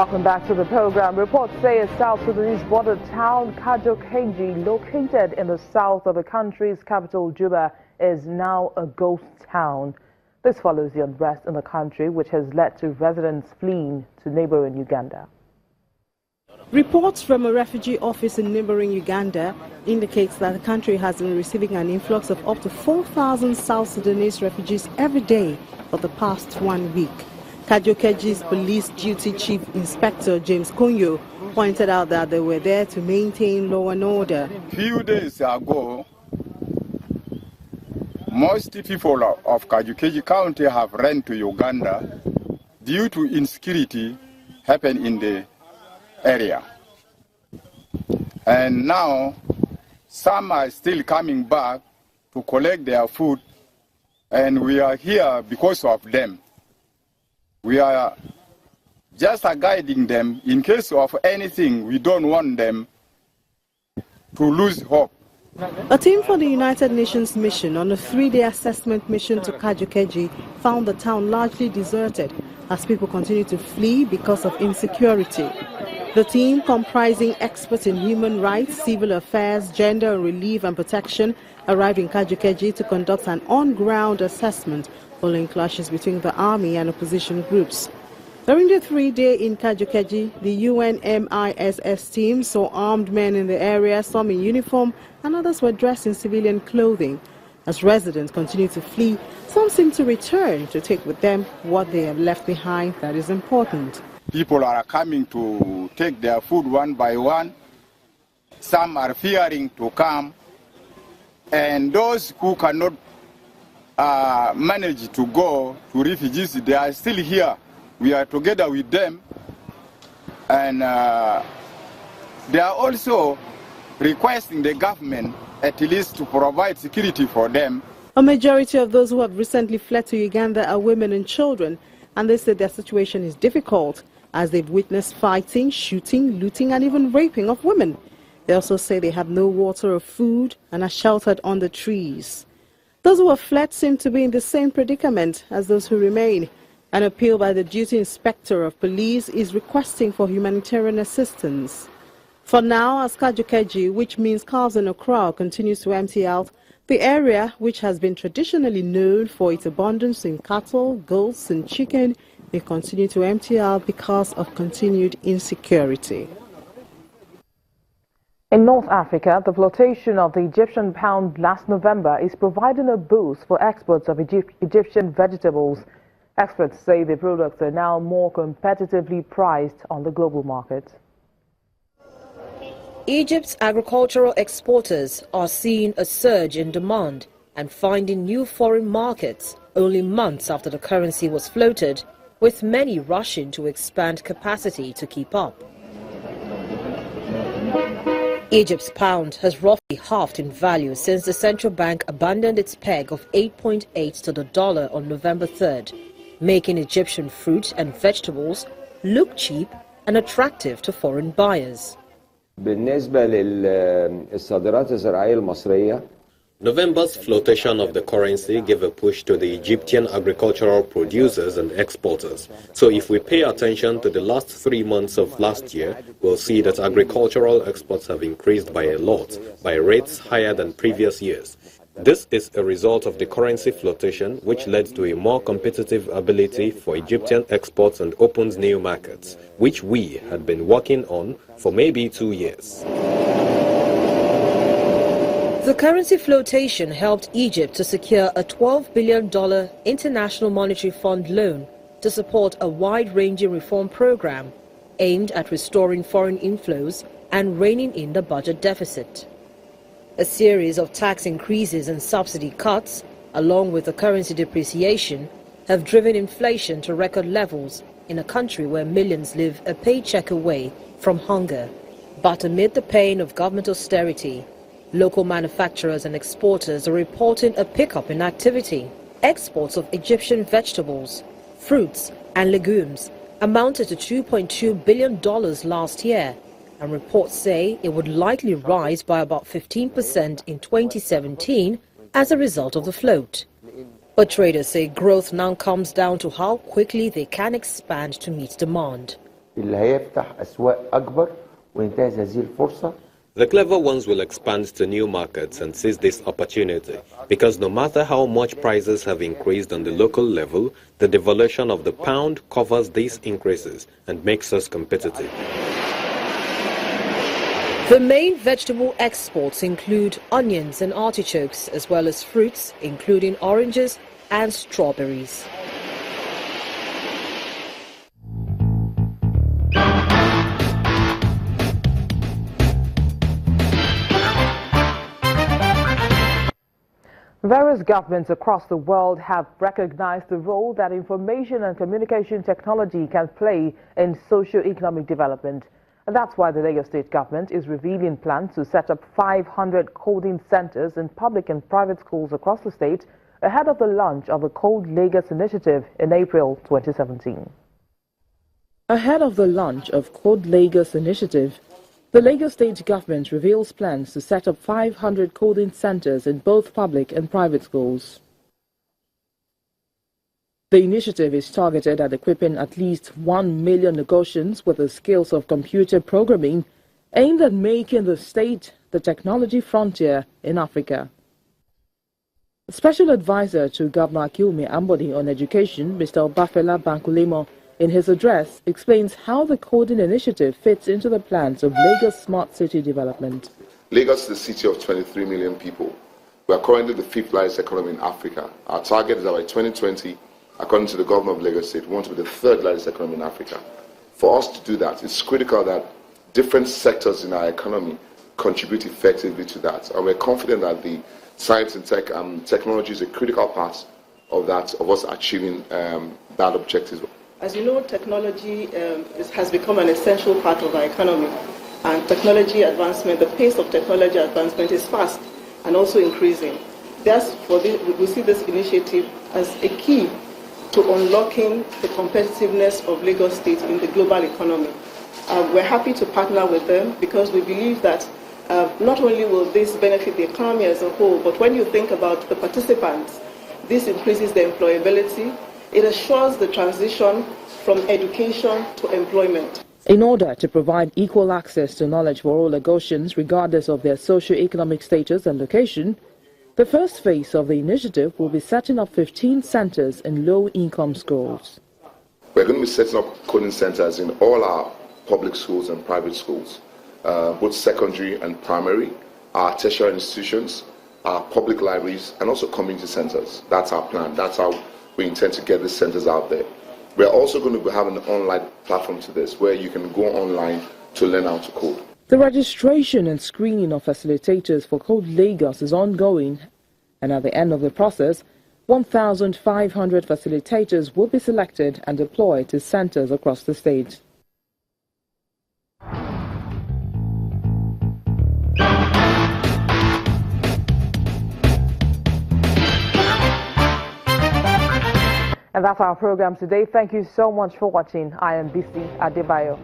Welcome back to the program. Reports say a South Sudanese border town, Kajokeji, located in the south of the country's capital, Juba, is now a ghost town. This follows the unrest in the country, which has led to residents fleeing to neighboring Uganda. Reports from a refugee office in neighboring Uganda indicates that the country has been receiving an influx of up to 4,000 South Sudanese refugees every day for the past 1 week. Kajokeji's Police Duty Chief Inspector James Kunyo pointed out that they were there to maintain law and order. A few days ago, most people of Kajokeji County have run to Uganda due to insecurity happening in the area. And now, some are still coming back to collect their food, and we are here because of them. We are just guiding them in case of anything. We don't want them to lose hope. A team from the United Nations mission on a 3-day assessment mission to Kajokeji found the town largely deserted as people continue to flee because of insecurity. The team, comprising experts in human rights, civil affairs, gender, relief and protection, arrived in Kajokeji to conduct an on-ground assessment following clashes between the army and opposition groups. During the 3-day in Kajokeji, the UNMISS team saw armed men in the area, some in uniform and others were dressed in civilian clothing. As residents continue to flee, some seem to return to take with them what they have left behind that is important. People are coming to take their food one by one. Some are fearing to come. And those who cannot manage to go to refugees, they are still here. We are together with them. And they are also requesting the government at least to provide security for them. A majority of those who have recently fled to Uganda are women and children, and they say their situation is difficult as they've witnessed fighting, shooting, looting and even raping of women. They also say they have no water or food and are sheltered under trees. Those who have fled seem to be in the same predicament as those who remain. An appeal by the Duty Inspector of Police is requesting for humanitarian assistance. For now, as Kajokeji, which means calves in a crowd, continues to empty out, the area, which has been traditionally known for its abundance in cattle, goats and chicken, may continue to empty out because of continued insecurity. In North Africa, the flotation of the Egyptian pound last November is providing a boost for exports of Egyptian vegetables. Experts say the products are now more competitively priced on the global market. Egypt's agricultural exporters are seeing a surge in demand and finding new foreign markets only months after the currency was floated, with many rushing to expand capacity to keep up. Egypt's pound has roughly halved in value since the central bank abandoned its peg of 8.8 to the dollar on November 3rd, making Egyptian fruit and vegetables look cheap and attractive to foreign buyers. بالنسبة للصادرات الزراعية المصرية November's flotation of the currency gave a push to the Egyptian agricultural producers and exporters. So if we pay attention to the last 3 months of last year, we'll see that agricultural exports have increased by a lot, by rates higher than previous years. This is a result of the currency flotation, which led to a more competitive ability for Egyptian exports and opens new markets, which we had been working on for maybe 2 years. The currency flotation helped Egypt to secure a $12 billion International Monetary Fund loan to support a wide-ranging reform program aimed at restoring foreign inflows and reining in the budget deficit. A series of tax increases and subsidy cuts, along with the currency depreciation, have driven inflation to record levels in a country where millions live a paycheck away from hunger. But amid the pain of government austerity, local manufacturers and exporters are reporting a pickup in activity. Exports of Egyptian vegetables, fruits and legumes amounted to $2.2 billion last year, and reports say it would likely rise by about 15% in 2017 as a result of the float. But traders say growth now comes down to how quickly they can expand to meet demand. اللي هيفتح أسواق أكبر وينتهز هذه الفرصة. The clever ones will expand to new markets and seize this opportunity, because no matter how much prices have increased on the local level, the devaluation of the pound covers these increases and makes us competitive. The main vegetable exports include onions and artichokes, as well as fruits, including oranges and strawberries. Various governments across the world have recognized the role that information and communication technology can play in socio-economic development. And that's why the Lagos State government is revealing plans to set up 500 coding centers in public and private schools across the state ahead of the launch of the Code Lagos initiative in April 2017. Ahead of the launch of Code Lagos initiative, the Lagos State government reveals plans to set up 500 coding centers in both public and private schools. The initiative is targeted at equipping at least 1 million Lagosians with the skills of computer programming, aimed at making the state the technology frontier in Africa. Special advisor to Governor Akiumi Ambodi on education, Mr. Obafela Bankulemo, in his address, explains how the coding initiative fits into the plans of Lagos Smart City Development. Lagos is a city of 23 million people. We are currently the 5th largest economy in Africa. Our target is that by 2020, according to the governor of Lagos State, we want to be the 3rd largest economy in Africa. For us to do that, it's critical that different sectors in our economy contribute effectively to that. And we're confident that the science and technology is a critical part of that, of us achieving that objective. As you know, technology has become an essential part of our economy, and technology advancement, the pace of technology advancement is fast and also increasing. Therefore, we see this initiative as a key to unlocking the competitiveness of Lagos State in the global economy. We're happy to partner with them because we believe that not only will this benefit the economy as a whole, but when you think about the participants, this increases their employability. It assures the transition from education to employment. In order to provide equal access to knowledge for all Lagosians, regardless of their socio-economic status and location, the first phase of the initiative will be setting up 15 centers in low-income schools. We're going to be setting up coding centers in all our public schools and private schools, both secondary and primary, our tertiary institutions, our public libraries, and also community centers. That's our plan. That's how we intend to get these centers out there. We're also going to have an online platform to this, where you can go online to learn how to code. The registration and screening of facilitators for Code Lagos is ongoing, and at the end of the process, 1,500 facilitators will be selected and deployed to centers across the state. And that's our program today. Thank you so much for watching. I am Bisi Adebayo.